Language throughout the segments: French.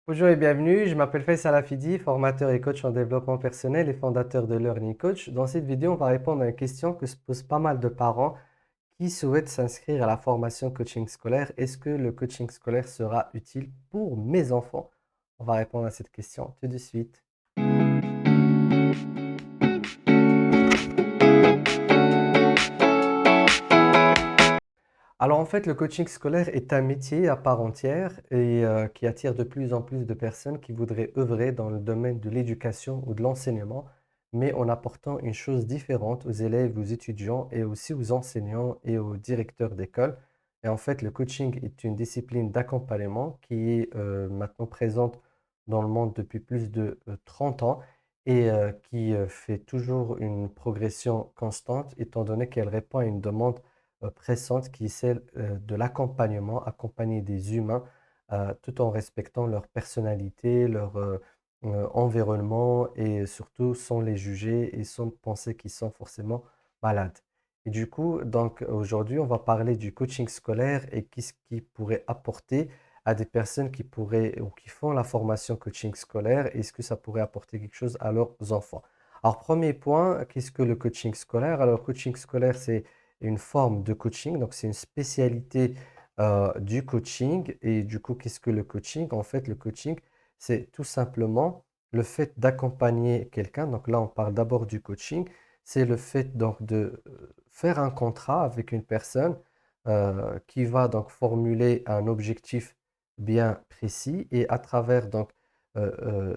Bonjour et bienvenue, je m'appelle Faisal Afidi, formateur et coach en développement personnel et fondateur de Learning Coach. Dans cette vidéo, on va répondre à une question que se posent pas mal de parents qui souhaitent s'inscrire à la formation coaching scolaire. Est-ce que le coaching scolaire sera utile pour mes enfants? On va répondre à cette question tout de suite. Alors en fait, le coaching scolaire est un métier à part entière et qui attire de plus en plus de personnes qui voudraient œuvrer dans le domaine de l'éducation ou de l'enseignement, mais en apportant une chose différente aux élèves, aux étudiants et aussi aux enseignants et aux directeurs d'école. Et en fait, le coaching est une discipline d'accompagnement qui est maintenant présente dans le monde depuis plus de 30 ans et qui fait toujours une progression constante étant donné qu'elle répond à une demande pressante qui est celle de l'accompagnement, accompagner des humains tout en respectant leur personnalité, leur environnement et surtout sans les juger et sans penser qu'ils sont forcément malades. Et du coup, donc aujourd'hui, on va parler du coaching scolaire et qu'est-ce qui pourrait apporter à des personnes qui pourraient ou qui font la formation coaching scolaire. Est-ce que ça pourrait apporter quelque chose à leurs enfants? Alors, premier point, qu'est-ce que le coaching scolaire? Alors, le coaching scolaire, c'est une forme de coaching. Donc, c'est une spécialité du coaching. Et du coup, qu'est-ce que le coaching? En fait, le coaching, c'est tout simplement le fait d'accompagner quelqu'un. Donc là, on parle d'abord du coaching. C'est le fait donc de faire un contrat avec une personne qui va donc formuler un objectif bien précis. Et à travers donc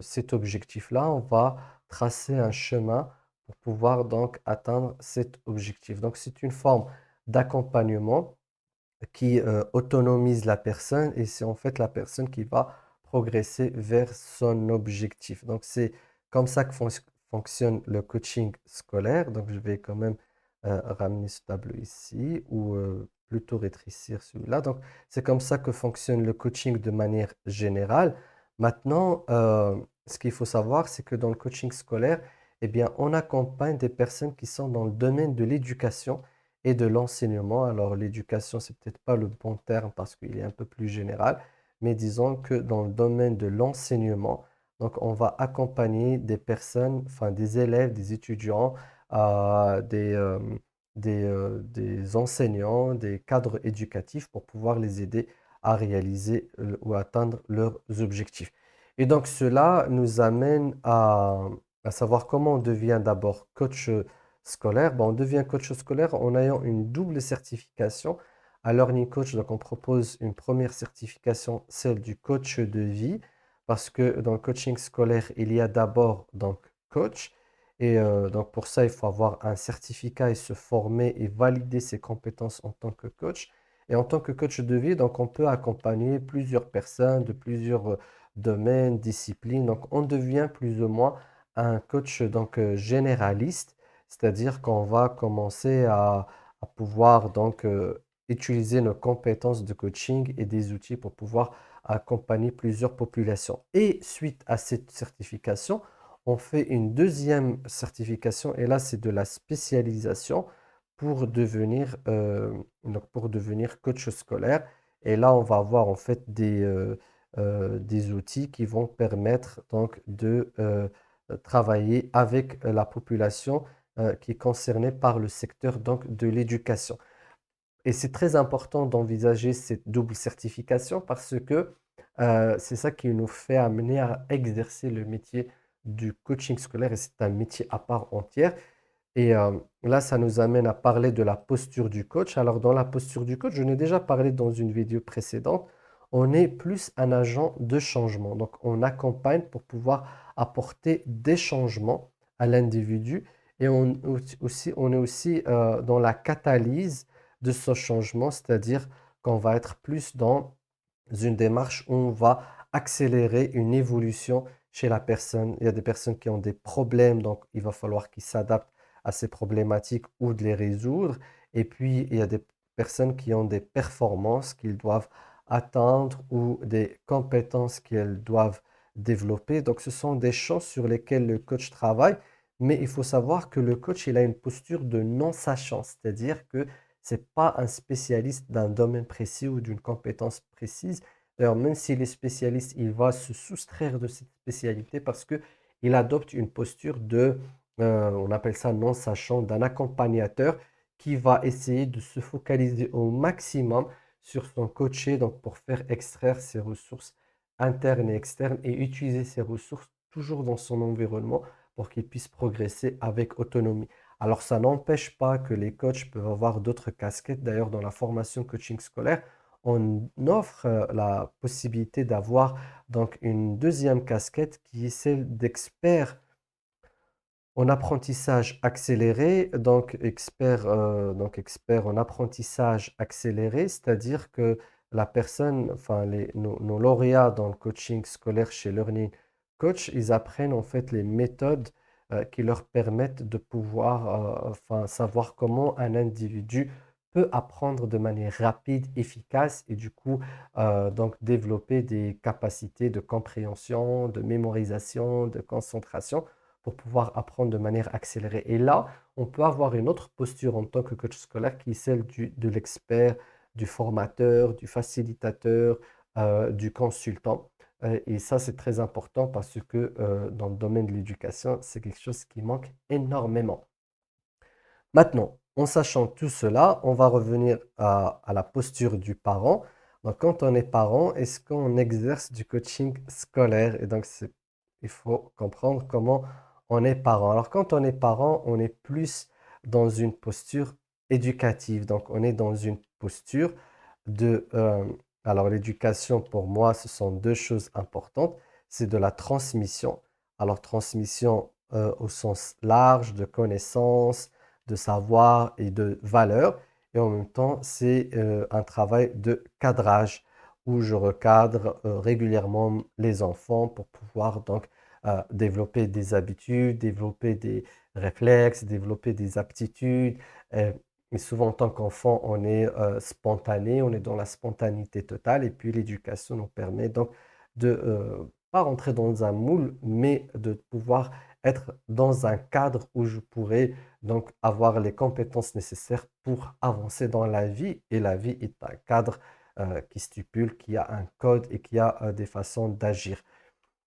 cet objectif-là, on va tracer un chemin pour pouvoir donc atteindre cet objectif. Donc, c'est une forme d'accompagnement qui autonomise la personne et c'est en fait la personne qui va progresser vers son objectif. Donc, c'est comme ça que fonctionne le coaching scolaire. Donc, je vais quand même ramener ce tableau ici ou plutôt rétrécir celui-là. Donc, c'est comme ça que fonctionne le coaching de manière générale. Maintenant, ce qu'il faut savoir, c'est que dans le coaching scolaire, eh bien, on accompagne des personnes qui sont dans le domaine de l'éducation et de l'enseignement. Alors, l'éducation, c'est peut-être pas le bon terme parce qu'il est un peu plus général, mais disons que dans le domaine de l'enseignement, donc on va accompagner des personnes, enfin des élèves, des étudiants, des enseignants, des cadres éducatifs pour pouvoir les aider à réaliser ou atteindre leurs objectifs. Et donc, cela nous amène à savoir comment on devient d'abord coach scolaire. Bon, on devient coach scolaire en ayant une double certification. À Learning Coach, donc on propose une première certification, celle du coach de vie, parce que dans le coaching scolaire, il y a d'abord donc coach. Et donc pour ça, il faut avoir un certificat et se former et valider ses compétences en tant que coach. Et en tant que coach de vie, donc on peut accompagner plusieurs personnes de plusieurs domaines, disciplines. Donc on devient plus ou moins un coach donc généraliste, c'est-à-dire qu'on va commencer à pouvoir donc utiliser nos compétences de coaching et des outils pour pouvoir accompagner plusieurs populations. Et suite à cette certification, on fait une deuxième certification et là, c'est de la spécialisation donc pour devenir coach scolaire. Et là, on va avoir en fait des outils qui vont permettre donc de travailler avec la population qui est concernée par le secteur donc de l'éducation. Et c'est très important d'envisager cette double certification parce que c'est ça qui nous fait amener à exercer le métier du coaching scolaire et c'est un métier à part entière. Et là, ça nous amène à parler de la posture du coach. Alors, dans la posture du coach, je n'ai déjà parlé dans une vidéo précédente, on est plus un agent de changement. Donc, on accompagne pour pouvoir apporter des changements à l'individu et on est aussi dans la catalyse de ce changement, c'est-à-dire qu'on va être plus dans une démarche où on va accélérer une évolution chez la personne. Il y a des personnes qui ont des problèmes, donc il va falloir qu'ils s'adaptent à ces problématiques ou de les résoudre. Et puis, il y a des personnes qui ont des performances qu'ils doivent atteindre ou des compétences qu'elles doivent développer. Donc, ce sont des champs sur lesquels le coach travaille, mais il faut savoir que le coach, il a une posture de non-sachant, c'est-à-dire que c'est pas un spécialiste d'un domaine précis ou d'une compétence précise, D'ailleurs, même s'il est spécialiste, il va se soustraire de cette spécialité parce qu'il adopte une posture on appelle ça non sachant, d'un accompagnateur qui va essayer de se focaliser au maximum sur son coaché, donc pour faire extraire ses ressources internes et externes et utiliser ces ressources toujours dans son environnement pour qu'il puisse progresser avec autonomie. Alors, ça n'empêche pas que les coachs peuvent avoir d'autres casquettes. D'ailleurs, dans la formation coaching scolaire, on offre la possibilité d'avoir donc une deuxième casquette qui est celle d'expert en apprentissage accéléré, donc expert en apprentissage accéléré, c'est-à-dire que la personne, enfin nos lauréats dans le coaching scolaire chez Learning Coach, ils apprennent en fait les méthodes qui leur permettent de pouvoir enfin, savoir comment un individu peut apprendre de manière rapide, efficace et du coup donc développer des capacités de compréhension, de mémorisation, de concentration pour pouvoir apprendre de manière accélérée. Et là, on peut avoir une autre posture en tant que coach scolaire qui est celle de l'expert, du formateur, du facilitateur, du consultant. Et ça, c'est très important parce que dans le domaine de l'éducation, c'est quelque chose qui manque énormément. Maintenant, en sachant tout cela, on va revenir à la posture du parent. Donc, quand on est parent, est-ce qu'on exerce du coaching scolaire? Et donc, il faut comprendre comment on est parent. Alors, quand on est parent, on est plus dans une posture éducative. Donc, on est dans une posture de... alors, l'éducation, pour moi, ce sont deux choses importantes. C'est de la transmission. Alors, transmission au sens large de connaissances, de savoir et de valeur. Et en même temps, c'est un travail de cadrage où je recadre régulièrement les enfants pour pouvoir donc développer des habitudes, développer des réflexes, développer des aptitudes. Euh, et souvent, en tant qu'enfant, on est spontané, on est dans la spontanéité totale. Et puis, l'éducation nous permet donc de pas rentrer dans un moule, mais de pouvoir être dans un cadre où je pourrais donc avoir les compétences nécessaires pour avancer dans la vie. Et la vie est un cadre qui stipule qu'il y a un code et qu'il y a des façons d'agir.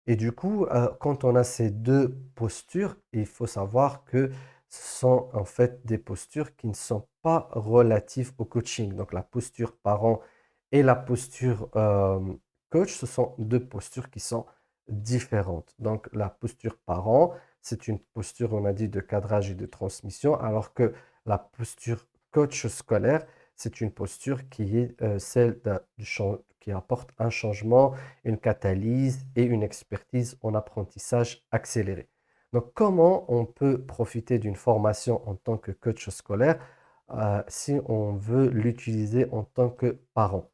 Et du coup, quand on a ces deux postures, il faut savoir que ce sont en fait des postures qui ne sont pas relatives au coaching. Donc la posture parent et la posture coach, ce sont deux postures qui sont différentes. Donc la posture parent, c'est une posture, on a dit, de cadrage et de transmission, alors que la posture coach scolaire, c'est une posture qui est celle qui apporte un changement, une catalyse et une expertise en apprentissage accéléré. Donc, comment on peut profiter d'une formation en tant que coach scolaire si on veut l'utiliser en tant que parent?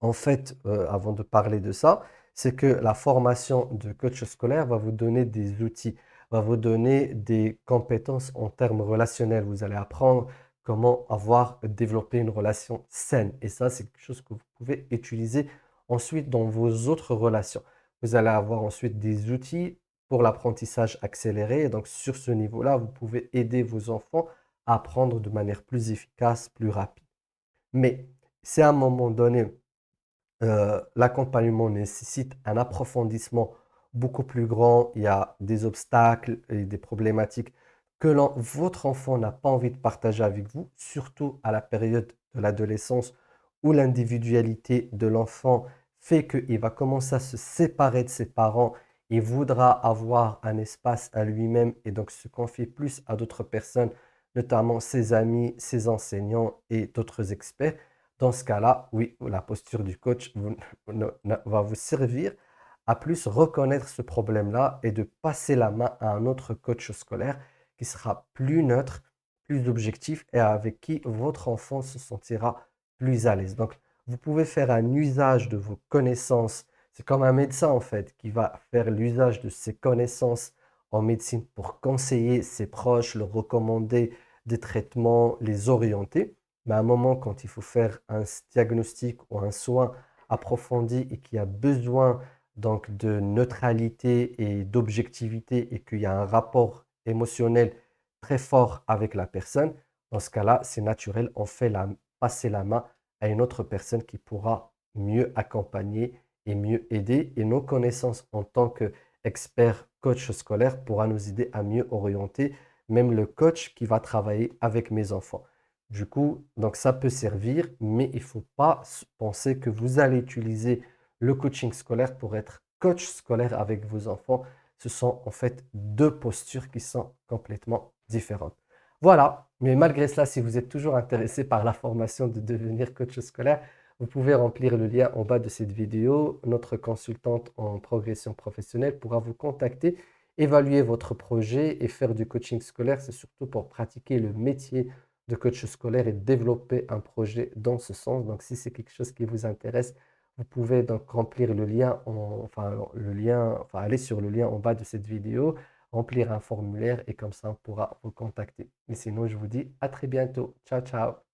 En fait, avant de parler de ça, c'est que la formation de coach scolaire va vous donner des outils, va vous donner des compétences en termes relationnels. Vous allez apprendre comment développer une relation saine. Et ça, c'est quelque chose que vous pouvez utiliser ensuite dans vos autres relations. Vous allez avoir ensuite des outils pour l'apprentissage accéléré. Et donc, sur ce niveau-là, vous pouvez aider vos enfants à apprendre de manière plus efficace, plus rapide. Mais c'est à un moment donné l'accompagnement nécessite un approfondissement beaucoup plus grand. Il y a des obstacles et des problématiques que votre enfant n'a pas envie de partager avec vous, surtout à la période de l'adolescence où l'individualité de l'enfant fait qu'il va commencer à se séparer de ses parents et voudra avoir un espace à lui-même et donc se confier plus à d'autres personnes, notamment ses amis, ses enseignants et d'autres experts. Dans ce cas-là, oui, la posture du coach va vous servir à plus reconnaître ce problème-là et de passer la main à un autre coach scolaire qui sera plus neutre, plus objectif et avec qui votre enfant se sentira plus à l'aise. Donc, vous pouvez faire un usage de vos connaissances. C'est comme un médecin, en fait, qui va faire l'usage de ses connaissances en médecine pour conseiller ses proches, leur recommander des traitements, les orienter. Mais à un moment, quand il faut faire un diagnostic ou un soin approfondi et qu'il y a besoin donc de neutralité et d'objectivité et qu'il y a un rapport émotionnel très fort avec la personne, dans ce cas-là, c'est naturel, passer la main à une autre personne qui pourra mieux accompagner et mieux aider. Et nos connaissances en tant qu'expert coach scolaire pourra nous aider à mieux orienter même le coach qui va travailler avec mes enfants. Du coup, donc ça peut servir, mais il ne faut pas penser que vous allez utiliser le coaching scolaire pour être coach scolaire avec vos enfants. Ce sont en fait deux postures qui sont complètement différentes. Voilà, mais malgré cela, si vous êtes toujours intéressé par la formation de devenir coach scolaire, vous pouvez remplir le lien en bas de cette vidéo. Notre consultante en progression professionnelle pourra vous contacter, évaluer votre projet et faire du coaching scolaire. C'est surtout pour pratiquer le métier de coach scolaire et développer un projet dans ce sens. Donc, si c'est quelque chose qui vous intéresse, vous pouvez donc remplir le lien, aller sur le lien en bas de cette vidéo, remplir un formulaire et comme ça, on pourra vous contacter. Mais sinon, je vous dis à très bientôt. Ciao, ciao.